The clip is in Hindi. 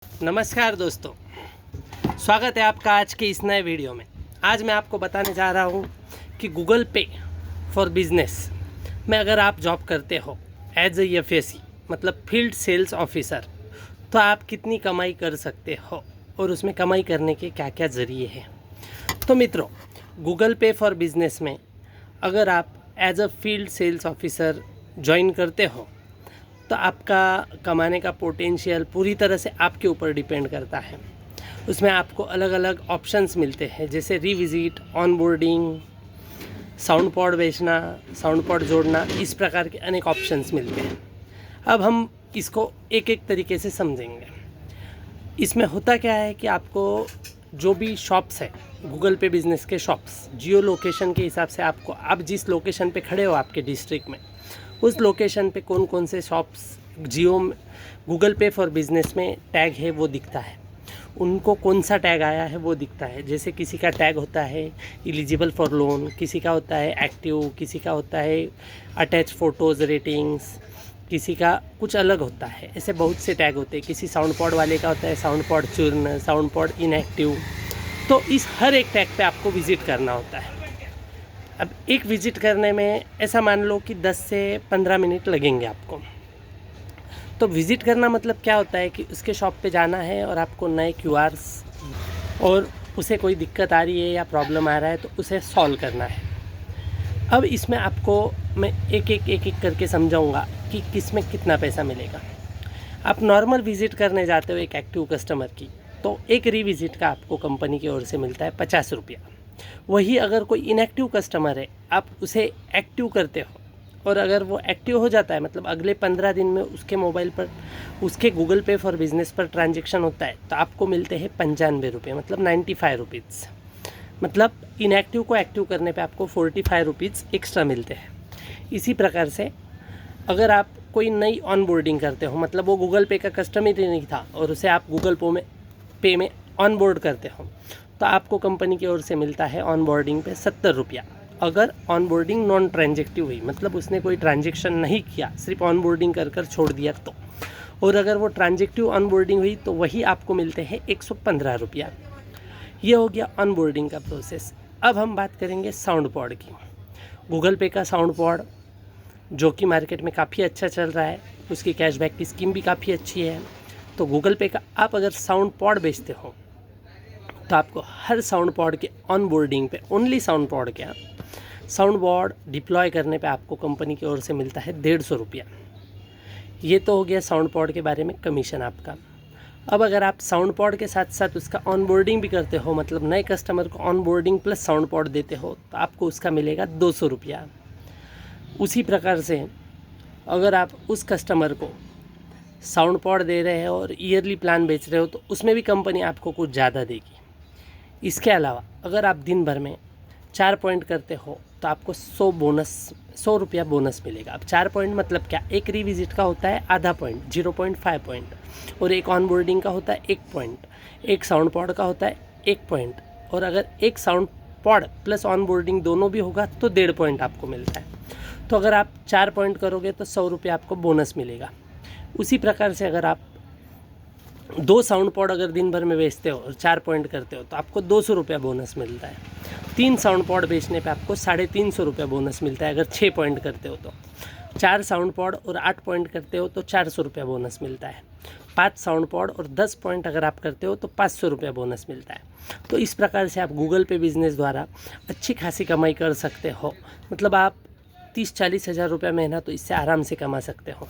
नमस्कार दोस्तों, स्वागत है आपका आज के इस नए वीडियो में। आज मैं आपको बताने जा रहा हूँ कि गूगल पे फॉर बिजनेस में अगर आप जॉब करते हो एज ए FSE मतलब फील्ड सेल्स ऑफिसर, तो आप कितनी कमाई कर सकते हो और उसमें कमाई करने के क्या क्या ज़रिए हैं। तो मित्रों, गूगल पे फॉर बिजनेस में अगर आप as a field sales officer join करते हो तो आपका कमाने का पोटेंशियल पूरी तरह से आपके ऊपर डिपेंड करता है। उसमें आपको अलग अलग ऑप्शंस मिलते हैं, जैसे रिविजिट, ऑनबोर्डिंग, साउंड पॉड बेचना, साउंड पॉड जोड़ना, इस प्रकार के अनेक ऑप्शंस मिलते हैं। अब हम इसको एक एक तरीके से समझेंगे। इसमें होता क्या है कि आपको जो भी शॉप्स है गूगल पे बिजनेस के शॉप्स, जियो लोकेशन के हिसाब से आपको, आप जिस लोकेशन पे खड़े हो आपके डिस्ट्रिक्ट में, उस लोकेशन पे कौन कौन से शॉप्स जियो गूगल पे फॉर बिजनेस में टैग है वो दिखता है। उनको कौन सा टैग आया है वो दिखता है। जैसे किसी का टैग होता है एलिजिबल फॉर लोन, किसी का होता है एक्टिव, किसी का होता है अटैच फ़ोटोज़ रेटिंग्स, किसी का कुछ अलग होता है। ऐसे बहुत से टैग होते हैं। किसी साउंड पॉड वाले का होता है साउंड पॉड चूर्ण, साउंड पॉड इनएक्टिव। तो इस हर एक टैग पे आपको विज़िट करना होता है। अब एक विज़िट करने में ऐसा मान लो कि 10 से 15 मिनट लगेंगे आपको। तो विज़िट करना मतलब क्या होता है कि उसके शॉप पे जाना है और आपको नए QRs और उसे कोई दिक्कत आ रही है या प्रॉब्लम आ रहा है तो उसे सॉल्व करना है। अब इसमें आपको मैं एक एक करके समझाऊंगा कि किस में कितना पैसा मिलेगा। आप नॉर्मल विज़िट करने जाते हो एक एक्टिव कस्टमर की, तो एक रीविज़िट का आपको कंपनी की ओर से मिलता है 50 रुपया। वही अगर कोई इनएक्टिव कस्टमर है, आप उसे एक्टिव करते हो और अगर वो एक्टिव हो जाता है, मतलब अगले 15 दिन में उसके मोबाइल पर उसके गूगल पे फॉर बिजनेस पर ट्रांजैक्शन होता है, तो आपको मिलते हैं 95 रुपये, मतलब 95 रुपीज़। मतलब इनएक्टिव को एक्टिव करने पे आपको 45 रुपीज़ एक्स्ट्रा मिलते हैं। इसी प्रकार से अगर आप कोई नई ऑनबोर्डिंग करते हो, मतलब वो गूगल पे का कस्टमर ही नहीं था और उसे आप गूगल पे में ऑनबोर्ड करते हो, तो आपको कंपनी की ओर से मिलता है ऑनबोर्डिंग पे 70 रुपया। अगर ऑनबोर्डिंग नॉन ट्रांजेक्टिव हुई, मतलब उसने कोई ट्रांजेक्शन नहीं किया, सिर्फ ऑनबोर्डिंग कर छोड़ दिया तो, और अगर वो ट्रांजेक्टिव ऑनबोर्डिंग हुई तो वही आपको मिलते हैं 115 रुपया। ये हो गया ऑनबोर्डिंग का प्रोसेस। अब हम बात करेंगे साउंड पॉड की। गूगल पे का साउंड पॉड जो कि मार्केट में काफ़ी अच्छा चल रहा है, उसकी कैशबैक की स्कीम भी काफ़ी अच्छी है। तो गूगल पे का आप अगर साउंड पॉड बेचते हो तो आपको हर साउंड पॉड के ऑन बोर्डिंग पे, ओनली साउंड पॉड के साउंड पॉड डिप्लॉय करने पे आपको कंपनी की ओर से मिलता है 150 रुपया। ये तो हो गया साउंड पॉड के बारे में कमीशन आपका। अब अगर आप साउंड पॉड के साथ साथ उसका ऑन बोर्डिंग भी करते हो, मतलब नए कस्टमर को on boarding plus sound pod देते हो, तो आपको उसका मिलेगा 200 रुपया। उसी प्रकार से अगर आप उस कस्टमर को साउंड पॉड दे रहे हो और ईयरली प्लान बेच रहे हो, तो उसमें भी कंपनी आपको कुछ ज़्यादा देगी। इसके अलावा अगर आप दिन भर में 4 पॉइंट करते हो तो आपको 100 रुपया बोनस मिलेगा। अब 4 पॉइंट मतलब क्या, एक रीविजिट का होता है आधा पॉइंट 0.5 पॉइंट, और एक ऑन बोर्डिंग का होता है 1 पॉइंट, एक साउंड पॉड का होता है 1 पॉइंट, और अगर एक sound pod plus on boarding दोनों भी होगा तो 1.5 पॉइंट आपको मिलता है। तो अगर आप 4 पॉइंट करोगे तो 100 रुपया आपको बोनस मिलेगा। उसी प्रकार से अगर आप 2 साउंड पॉड अगर दिन भर में बेचते हो और 4 पॉइंट करते हो तो आपको 200 रुपया बोनस मिलता है। 3 साउंड पॉड बेचने पे आपको 350 रुपया बोनस मिलता है अगर 6 पॉइंट करते हो तो। 4 साउंड पॉड और 8 पॉइंट करते हो तो 400 रुपया बोनस मिलता है। 5 साउंड पॉड और 10 पॉइंट अगर आप करते हो तो 500 रुपया बोनस मिलता है। तो इस प्रकार से आप गूगल पे बिजनेस द्वारा अच्छी खासी कमाई कर सकते हो। मतलब आप 30-40 हज़ार रुपया महीना तो इससे आराम से कमा सकते हो।